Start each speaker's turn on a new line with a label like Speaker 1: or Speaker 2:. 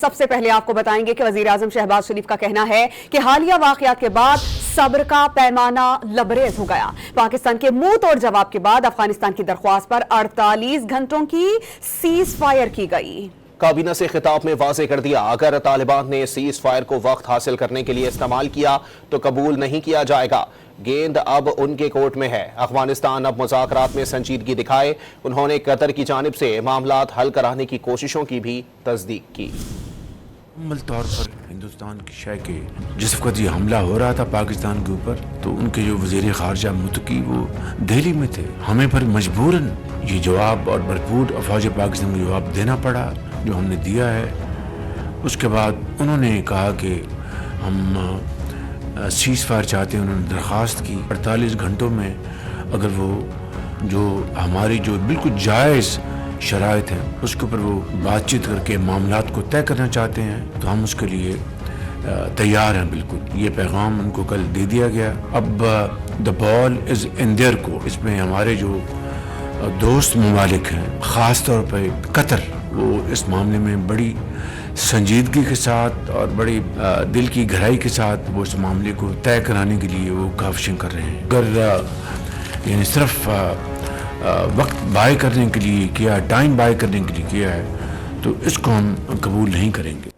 Speaker 1: सबसे पहले आपको बताएंगे कि वजीर आजम शहबाज शरीफ का कहना है कि हालिया वाकयात के बाद सब्र का पैमाना लबरेज हो गया। पाकिस्तान के मुंह तोड़ जवाब के बाद अफगानिस्तान की दरख्वास्त पर 48 घंटों की सीज फायर की गई।
Speaker 2: काबीना से खिताब में वाज़े कर दिया, अगर तालिबान ने सीज फायर को वक्त हासिल करने के लिए इस्तेमाल किया तो कबूल नहीं किया जाएगा। गेंद अब उनके कोर्ट में है। अफगानिस्तान अब मुज़ाकरात में संजीदगी दिखाए। उन्होंने कतर की जानिब से मामलात हल कराने की कोशिशों की भी तस्दीक की।
Speaker 3: मुकम्मल तौर पर हिंदुस्तान की शय के जिस वक्त ये हमला हो रहा था पाकिस्तान के ऊपर, तो उनके जो वज़ीर ख़ारजा मुत्तकी वो दिल्ली में थे। हमें पर मजबूरन ये जवाब और भरपूर अफवाज पाकिस्तान को जवाब देना पड़ा जो हमने दिया है। उसके बाद उन्होंने कहा कि हम सीज़ फायर चाहते हैं। उन्होंने दरख्वास्त की 48 घंटों में अगर वो जो हमारी जो बिल्कुल जायज़ शराइत हैं उसके ऊपर वो बातचीत करके मामलात को तय करना चाहते हैं तो हम उसके लिए तैयार हैं। बिल्कुल ये पैगाम उनको कल दे दिया गया। अब the ball is in their court. इसमें हमारे जो दोस्त ममालिक हैं, ख़ास तौर पर कतर, वो इस मामले में बड़ी संजीदगी के साथ और बड़ी दिल की गहराई के साथ वो इस मामले को तय कराने के लिए वो काविशें कर रहे हैं। अगर यानी सिर्फ वक्त बाय करने के लिए किया, टाइम बाय करने के लिए किया है तो इसको हम कबूल नहीं करेंगे।